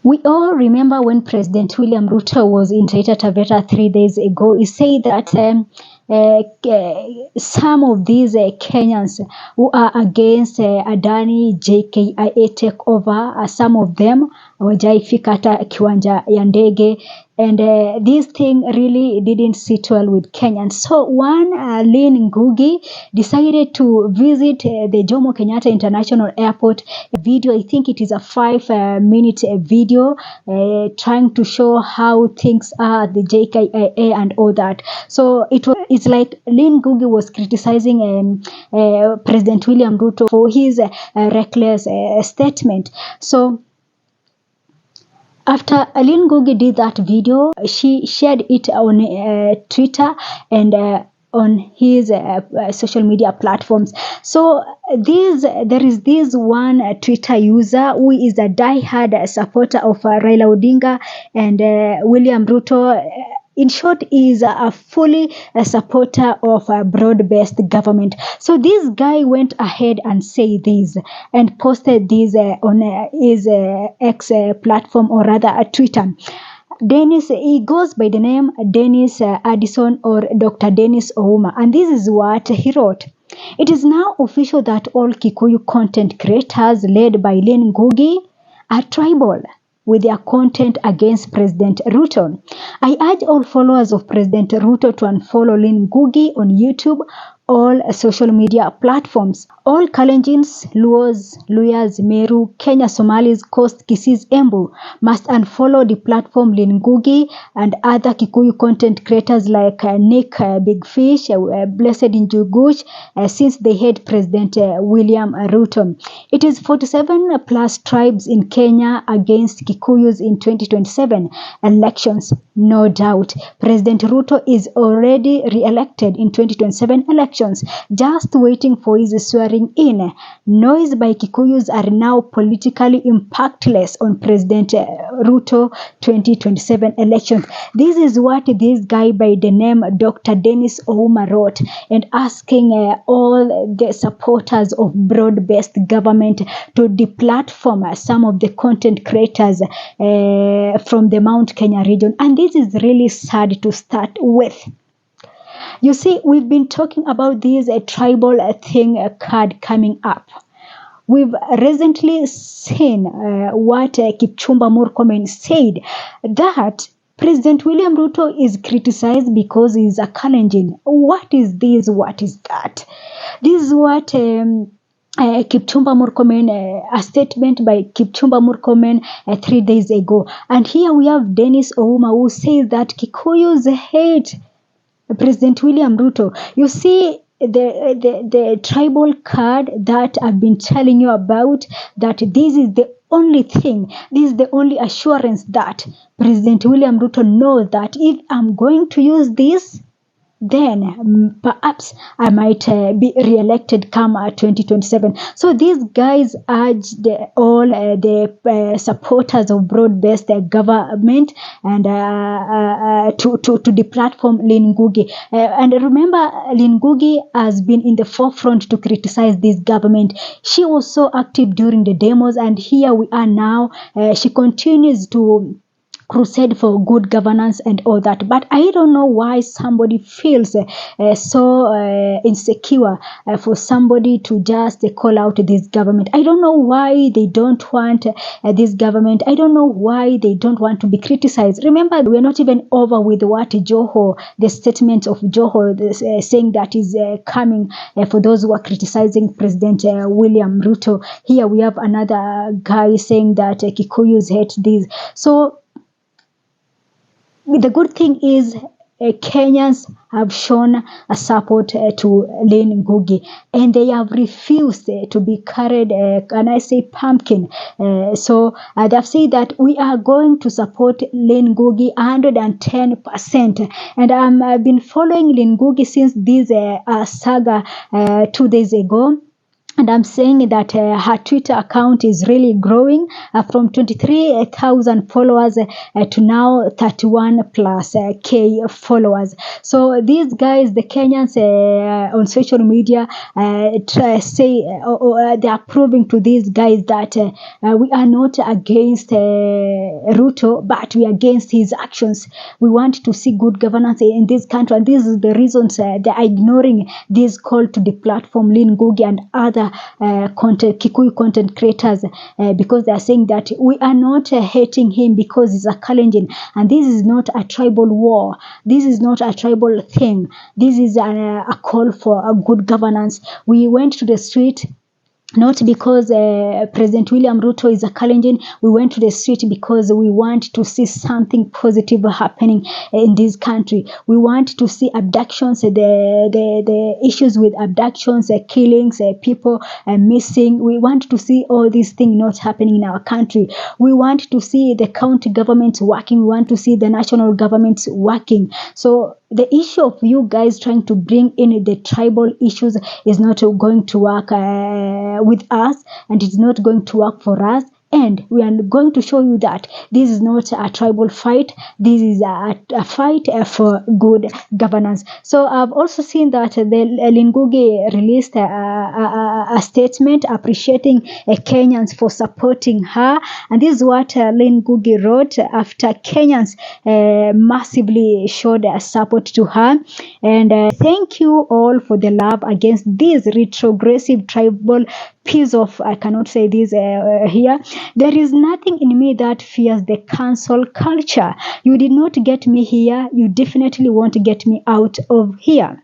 We all remember when President William Ruto was in Taita Taveta 3 days ago. He said that some of these Kenyans who are against Adani JKIA takeover, some of them hawajaifika hata kiwanja ya ndege, and this thing really didn't sit well with Kenyans. So one Lynn Ngugi decided to visit the Jomo Kenyatta International Airport. A video, I think it is a 5-minute video, trying to show how things are at the JKIA and all that. So it's like Lynn Ngugi was criticizing President William Ruto for his reckless statement. So after Lynn Ngugi did that video, she shared it on Twitter and on his social media platforms. So there is this one Twitter user who is a die-hard supporter of Raila Odinga and William Ruto. In short, is a fully supporter of a broad-based government. So this guy went ahead and said this and posted this on his X platform, or rather Twitter. Dennis, he goes by the name Dennis Addison or Dr. Dennis Ouma, and this is what he wrote. It is now official that all Kikuyu content creators led by Lynn Ngugi are tribal with their content against President Ruto. I urge all followers of President Ruto to unfollow Lynn Ngugi on YouTube, all social media platforms. All Kalenjins, Luos, Luyas, Meru, Kenya, Somalis, Coast, Kisis, Embu must unfollow the platform Lynn Ngugi and other Kikuyu content creators like Nick Big Fish, Blessed Njugush, since they hate President William Ruto. It is 47 plus tribes in Kenya against Kikuyus in 2027 elections, no doubt. President Ruto is already re-elected in 2027 elections, just waiting for his swearing in. Noise by Kikuyus are now politically impactless on President Ruto 2027 elections. This is what this guy by the name Dr. Dennis Ouma wrote, and asking all the supporters of broad-based government to deplatform some of the content creators from the Mount Kenya region. And this is really sad to start with. You see, we've been talking about this tribal thing card coming up. We've recently seen what Kipchumba Murkomen said, that President William Ruto is criticized because he's a Kalenjin. What is this? What is that? This is what Kipchumba Murkomen, a statement by Kipchumba Murkomen 3 days ago. And here we have Dennis Ouma, who says that Kikuyus hate President William Ruto. You see, the tribal card that I've been telling you about, that this is the only thing, this is the only assurance that President William Ruto knows that if I'm going to use this, then perhaps I might be re-elected come 2027. So these guys urge all the supporters of broad-based government and to deplatform Lynn Ngugi. And remember, Lynn Ngugi has been in the forefront to criticize this government. She was so active during the demos, and here we are now. She continues to crusade for good governance and all that. But I don't know why somebody feels so insecure for somebody to just call out this government. I don't know why they don't want this government. I don't know why they don't want to be criticized. Remember, we're not even over with what Joho, the statement of Joho saying that is coming for those who are criticizing President William Ruto. Here we have another guy saying that Kikuyus hate this. So the good thing is Kenyans have shown a support to Lynn Ngugi, and they have refused to be carried, can I say, pumpkin. So they've said that we are going to support Lynn Ngugi 110%. And I've been following Lynn Ngugi since this saga 2 days ago. And I'm saying that her Twitter account is really growing from 23,000 followers to now 31 plus K followers. So these guys, the Kenyans on social media, they are proving to these guys that we are not against Ruto, but we are against his actions. We want to see good governance in this country, and this is the reasons they are ignoring this call to the platform, Lynn Ngugi and other Kikuyu content creators, because they are saying that we are not hating him because he's a Kalenjin, and this is not a tribal war. This is not a tribal thing. This is a call for a good governance. We went to the street not because President William Ruto is a Kalenjin. We went to the street because we want to see something positive happening in this country. We want to see abductions, the issues with abductions, killings, people missing. We want to see all these things not happening in our country. We want to see the county governments working. We want to see the national governments working. So the issue of you guys trying to bring in the tribal issues is not going to work with us, and it's not going to work for us. And we are going to show you that this is not a tribal fight. This is a fight for good governance. So I've also seen that the Lynn Ngugi released a statement appreciating Kenyans for supporting her. And this is what Lynn Ngugi wrote after Kenyans massively showed support to her. And thank you all for the love against this retrogressive tribal piece of, I cannot say this here. There is nothing in me that fears the cancel culture. You did not get me here. You definitely won't get me out of here.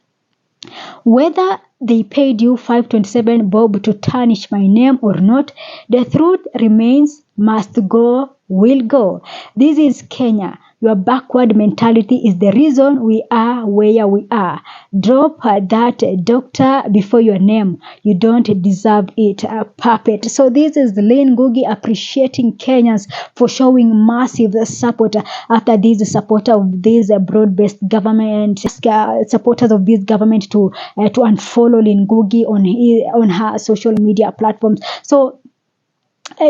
Whether they paid you 527 bob to tarnish my name or not, the truth remains, must go, will go. This is Kenya. Your backward mentality is the reason we are where we are. Drop that doctor before your name. You don't deserve it, puppet. So this is Lynn Ngugi appreciating Kenyans for showing massive support after these supporters of this broad-based government, supporters of this government to unfollow Lynn Ngugi on her social media platforms. So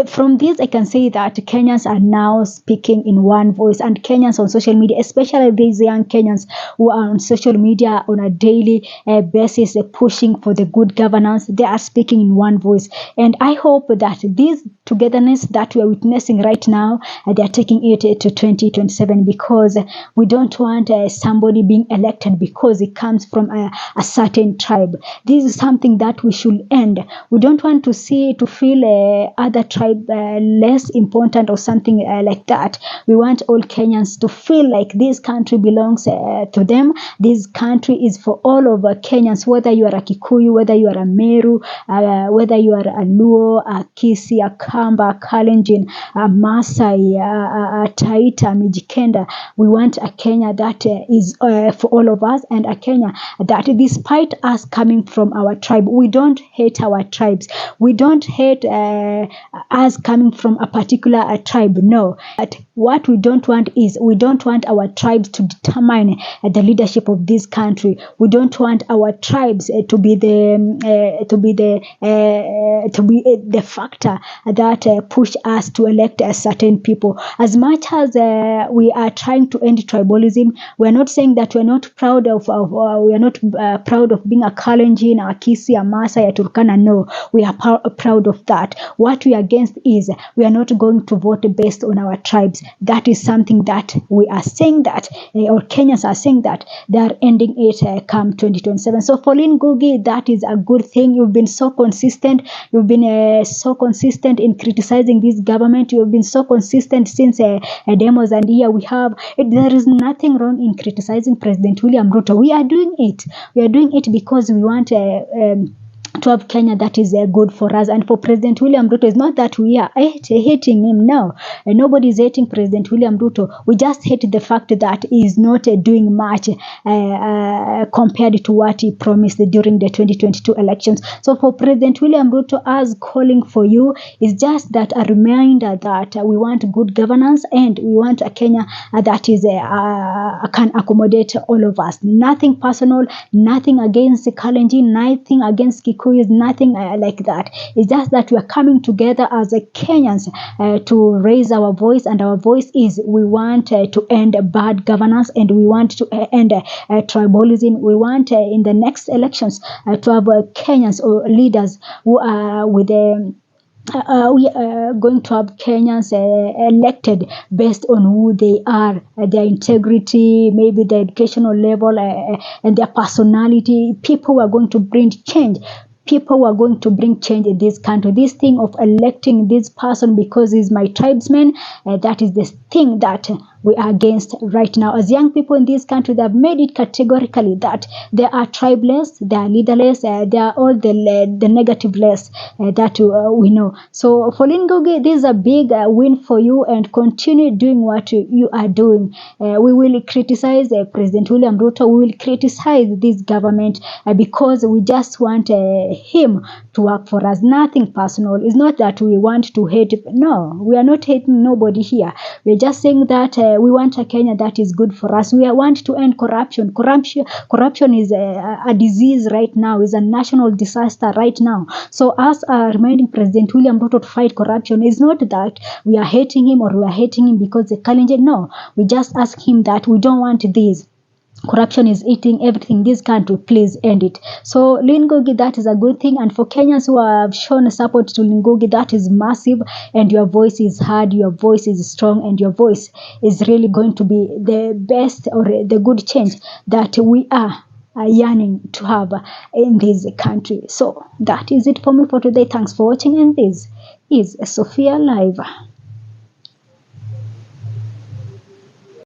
from this, I can say that Kenyans are now speaking in one voice, and Kenyans on social media, especially these young Kenyans who are on social media on a daily basis, pushing for the good governance, they are speaking in one voice. And I hope that this togetherness that we are witnessing right now, they are taking it to 2027, because we don't want somebody being elected because it comes from a certain tribe. This is something that we should end. We don't want to feel other tribe less important or something like that. We want all Kenyans to feel like this country belongs to them. This country is for all of Kenyans, whether you are a Kikuyu, whether you are a Meru, whether you are a Luo, a Kisi, a Kamba, a Kalenjin, a Maasai, a Taita, a Mijikenda. We want a Kenya that is for all of us, and a Kenya that, despite us coming from our tribe, we don't hate our tribes. We don't hate us coming from a particular tribe. No. But what we don't want is, we don't want our tribes to determine the leadership of this country. We don't want our tribes to be the factor that push us to elect certain people. As much as we are trying to end tribalism, we are not saying that we are not proud of proud of being a Kalenjin, a Kisi, a Maasai, a Turkana. No, we are proud of that. What we are against is, we are not going to vote based on our tribes. That is something that we are saying that, or Kenyans are saying that they are ending it come 2027. So for Lynn Ngugi, that is a good thing. You've been so consistent. You've been so consistent in criticizing this government. You've been so consistent since demos, and here we have it. There is nothing wrong in criticizing President William Ruto. We are doing it. We are doing it because we want to have Kenya that is good for us. And for President William Ruto, it's not that we are hating him. No, nobody is hating President William Ruto. We just hate the fact that he is not doing much compared to what he promised during the 2022 elections. So for President William Ruto, us calling for you is just that a reminder that we want good governance, and we want a Kenya that is can accommodate all of us. Nothing personal, nothing against Kalenjin, nothing against Kikuyu, Kikuyus, nothing like that. It's just that we are coming together as a Kenyans to raise our voice, and our voice is we want to end bad governance, and we want to end tribalism. We want in the next elections to have Kenyans or leaders who are with we are going to have Kenyans elected based on who they are, their integrity, maybe their educational level, and their personality. People who are going to bring change. People who are going to bring change in this country. This thing of electing this person because he's my tribesman, that is the thing that we are against right now. As young people in this country, they have made it categorically that they are tribeless, they are leaderless, they are all the negative less that we know. So for Lynn Ngugi, this is a big win for you, and continue doing what you are doing. We will criticize President William Ruto. We will criticize this government because we just want him to work for us. Nothing personal. It's not that we want to hate. No, we are not hating nobody here. We're just saying that we want a Kenya that is good for us. We want to end corruption. Corruption is a disease right now. It's a national disaster right now. So us reminding President William Ruto to fight corruption is not that we are hating him, or we are hating him because the Kalenjin. No, we just ask him that we don't want this. Corruption is eating everything in this country. Please end it. So Lynn Ngugi, that is a good thing. And for Kenyans who have shown support to Lynn Ngugi, that is massive. And your voice is heard, your voice is strong, and your voice is really going to be the best or the good change that we are yearning to have in this country. So that is it for me for today. Thanks for watching, and this is Sophia Live.